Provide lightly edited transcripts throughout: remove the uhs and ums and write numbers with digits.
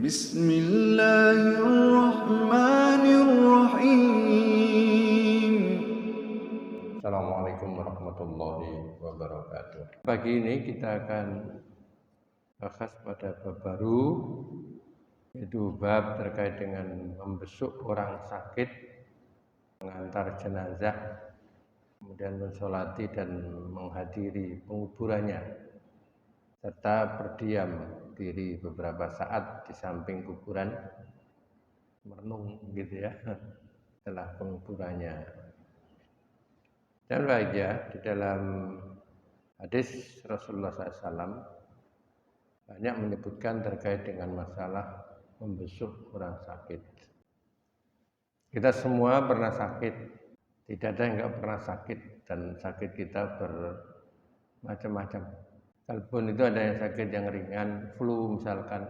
بسم الله الرحمن الرحيم. Assalamualaikum warahmatullahi wabarakatuh. Pagi ini kita akan bahas pada bab baru, yaitu bab terkait dengan membesuk orang sakit, mengantar jenazah, kemudian mensolati dan menghadiri penguburannya, serta berdiam diri beberapa saat di samping kuburan, merenung gitu ya, setelah penguburannya. Dan bahagia di dalam hadis Rasulullah SAW banyak menyebutkan terkait dengan masalah membesuk orang sakit. Kita semua pernah sakit, tidak ada yang nggak pernah sakit, dan sakit kita bermacam-macam. Kalaupun itu ada yang sakit yang ringan, flu misalkan,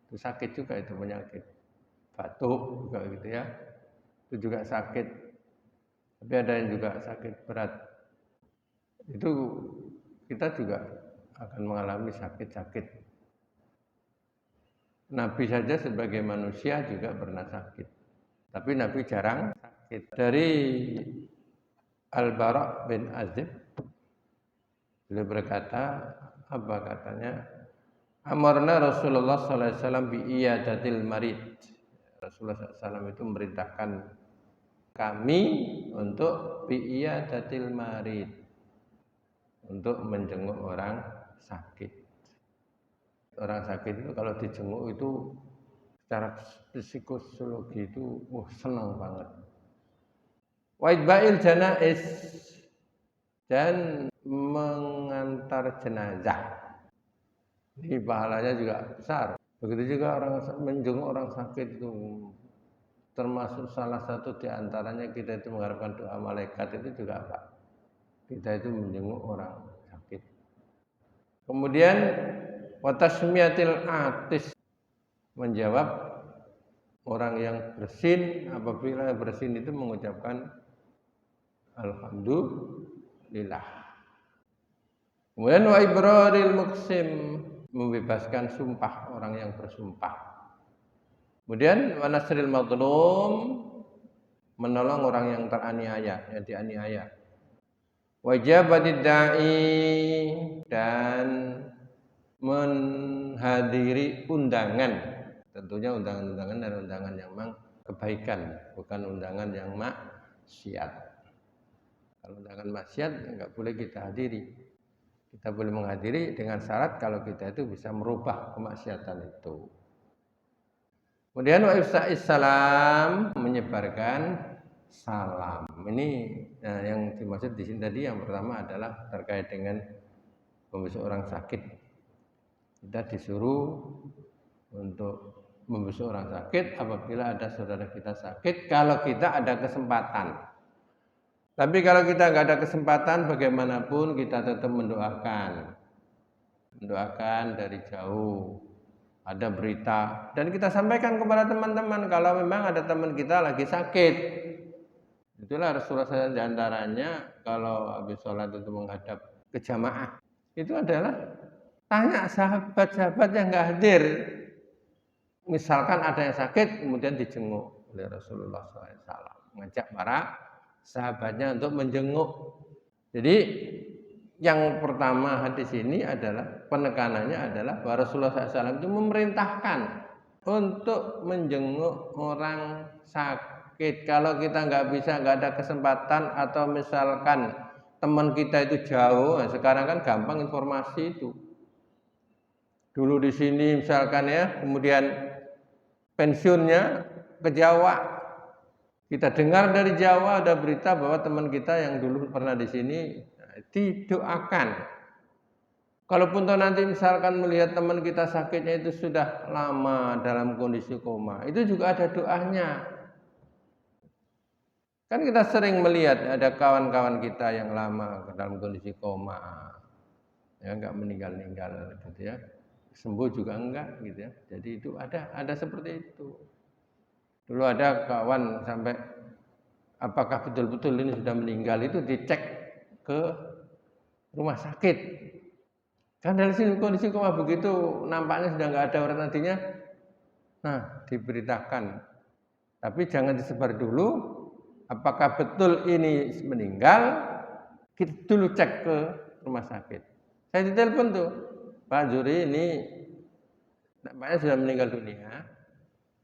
itu sakit juga, itu penyakit. Batuk juga gitu ya, itu juga sakit. Tapi ada yang juga sakit berat, itu kita juga akan mengalami sakit-sakit. Nabi saja sebagai manusia juga pernah sakit, tapi Nabi jarang sakit. Dari Al-Bara' bin Azib, beliau berkata, apa katanya? Amarna Rasulullah SAW bi iyadatil marid. Rasulullah SAW itu memerintahkan kami untuk bi iyadatil marid, untuk menjenguk orang sakit. Orang sakit itu kalau dijenguk itu secara psikologi itu senang banget. Wa itba'il janaiz, dan mengantar jenazah. Ini pahalanya juga besar. Begitu juga orang menjenguk orang sakit itu, termasuk salah satu di antaranya kita itu mengharapkan doa malaikat itu juga apa? Kita itu menjenguk orang sakit. Kemudian watasmiyatil atis, menjawab orang yang bersin apabila bersin itu mengucapkan alhamdulillah. Kemudian wa ibraril muqsim, membebaskan sumpah orang yang bersumpah. Kemudian wa nasril mazlum, menolong orang yang teraniaya, yang dianiaya. Wajibatid da'i, dan menghadiri undangan. Tentunya undangan-undangan dan undangan yang memang kebaikan, bukan undangan yang maksiat. Kalau undangan maksiat enggak boleh kita hadiri. Kita boleh menghadiri dengan syarat kalau kita itu bisa merubah kemaksiatan itu. Kemudian wa ifsa'is salam, menyebarkan salam. Ini yang dimaksud di sini tadi, yang pertama adalah terkait dengan membesuk orang sakit. Kita disuruh untuk membesuk orang sakit apabila ada saudara kita sakit, kalau kita ada kesempatan. Tapi kalau kita nggak ada kesempatan, bagaimanapun kita tetap mendoakan dari jauh. Ada berita dan kita sampaikan kepada teman-teman kalau memang ada teman kita lagi sakit. Itulah Rasulullah SAW diantaranya kalau habis sholat itu menghadap ke jamaah, itu adalah tanya sahabat-sahabat yang nggak hadir. Misalkan ada yang sakit, kemudian dijenguk oleh Rasulullah SAW, mengajak para sahabatnya untuk menjenguk. Jadi yang pertama hadis ini adalah penekanannya adalah bahwa Rasulullah SAW itu memerintahkan untuk menjenguk orang sakit. Kalau kita nggak bisa, nggak ada kesempatan, atau misalkan teman kita itu jauh, nah sekarang kan gampang informasi itu. Dulu di sini misalkan ya, kemudian pensiunnya ke Jawa. Kita dengar dari Jawa ada berita bahwa teman kita yang dulu pernah di sini, didoakan. Kalaupun nanti misalkan melihat teman kita sakitnya itu sudah lama dalam kondisi koma, itu juga ada doanya. Kan kita sering melihat ada kawan-kawan kita yang lama dalam kondisi koma, ya enggak meninggal gitu ya, sembuh juga enggak gitu ya. Jadi itu ada seperti itu. Dulu ada kawan sampai apakah betul-betul ini sudah meninggal, itu dicek ke rumah sakit. Kan dari sini kondisi koma begitu, nampaknya sudah nggak ada orang nantinya, Nah, diberitakan. Tapi jangan disebar dulu. Apakah betul ini meninggal? Kita dulu cek ke rumah sakit. Saya ditelepon tuh, Pak Juri ini nampaknya sudah meninggal dunia,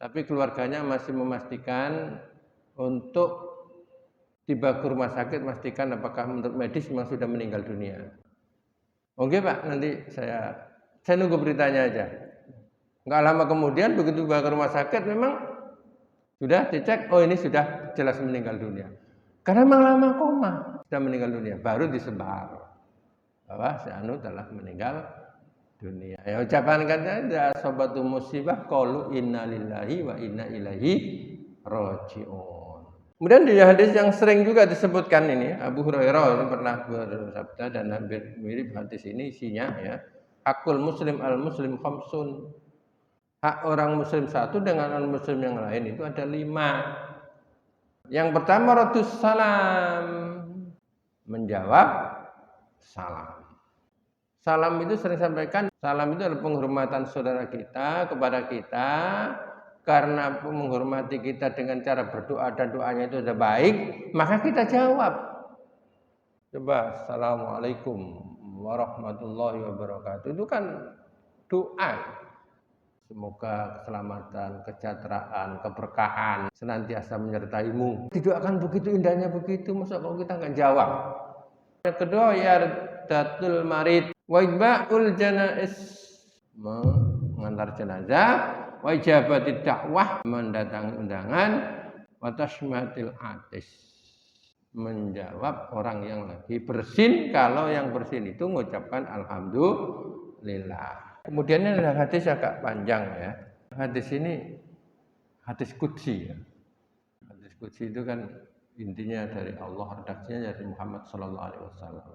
tapi keluarganya masih memastikan untuk tiba ke rumah sakit, memastikan apakah menurut medis memang sudah meninggal dunia. Oke Pak, nanti saya nunggu beritanya aja. Nggak lama kemudian begitu tiba ke rumah sakit memang sudah dicek, oh ini sudah jelas meninggal dunia. Karena memang lama koma, sudah meninggal dunia, baru disebar bahwa si Anu telah meninggal dunia. Ya ucapan katanya sobatu musibah qalu inna lillahi wa inna ilaihi rajiun. Kemudian di hadis yang sering juga disebutkan ini, Abu Hurairah ini pernah bersabda dan hampir mirip hadis ini isinya ya. Hakul muslim al muslim khamsun. Hak orang muslim satu dengan orang muslim yang lain itu ada 5. Yang pertama radus salam, menjawab salam. Salam itu sering sampaikan, salam itu adalah penghormatan saudara kita kepada kita. Karena menghormati kita dengan cara berdoa dan doanya itu sudah baik, maka kita jawab. Coba, Assalamualaikum warahmatullahi wabarakatuh. Itu kan doa. Semoga keselamatan, kesejahteraan, keberkahan senantiasa menyertaimu. Didoakan begitu indahnya begitu, masa kalau kita nggak jawab. Yang kedua, yardatul marid wa iba'ul janais, mengantar jenazah, wa ijabatid dakwah, mendatangi undangan, wa tashmatil atis, menjawab orang yang lagi bersin, kalau yang bersin itu mengucapkan alhamdulillah. Kemudian ada hadis agak panjang ya. Hadis ini hadis qudsi ya. Hadis qudsi itu kan intinya dari Allah, redaksinya dari Muhammad sallallahu alaihi wasallam.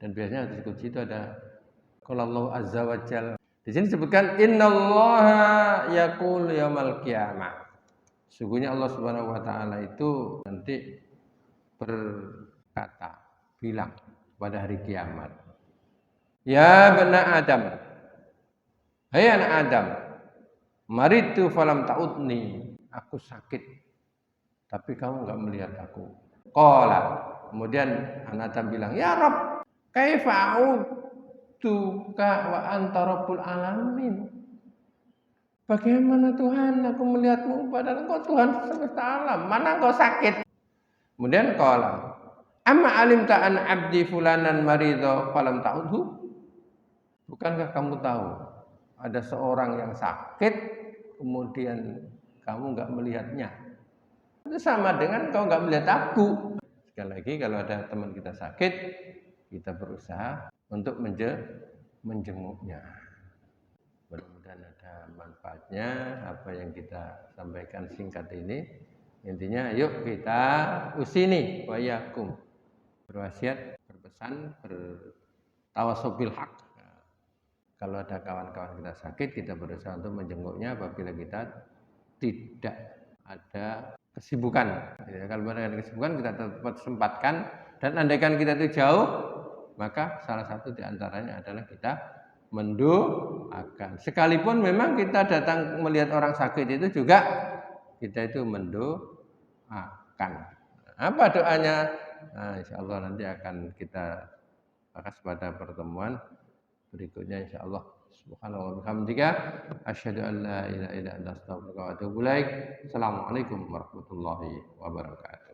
Dan biasanya hadis qudsi itu ada qala Allah azza wa jalla. Di sini disebutkan innallaha yaqul yaumal qiyamah. Sungguhnya Allah Subhanahu wa taala itu nanti berkata, bilang pada hari kiamat. Ya bani Adam, hai anak Adam, maritu falam ta'udni, aku sakit, tapi kamu enggak melihat aku. Qala, kemudian anak Adam bilang, ya Rabb, kaifa a'udzuka wa anta rabbul alamin. Bagaimana Tuhan, aku melihatmu padahal engkau Tuhan semesta alam, mana engkau sakit? Kemudian qala, amma alimta an abdi fulanan marido falam ta'udhu? Bukankah kamu tahu ada seorang yang sakit, kemudian kamu enggak melihatnya? Itu sama dengan kau enggak melihat aku. Sekali lagi, kalau ada teman kita sakit, kita berusaha untuk menjenguknya. Mudah-mudahan ada manfaatnya apa yang kita sampaikan singkat ini. Intinya, yuk kita usini wa yakum, berwasiat, berpesan, bertawasobil haq. Kalau ada kawan-kawan kita sakit, kita berusaha untuk menjenguknya apabila kita tidak ada kesibukan. Ya, kalau ada kesibukan, kita tetap sempatkan. Dan andaikan kita itu jauh, maka salah satu di antaranya adalah kita mendoakan. Sekalipun memang kita datang melihat orang sakit itu juga, kita itu mendoakan. Apa doanya? Nah, insya Allah nanti akan kita bahas pada pertemuan berikutnya insyaallah. Subhanallah wa bihamdika asyhadu an la ilaha illa anta astaghfiruka wa atubu ilaik. Assalamualaikum warahmatullahi wabarakatuh.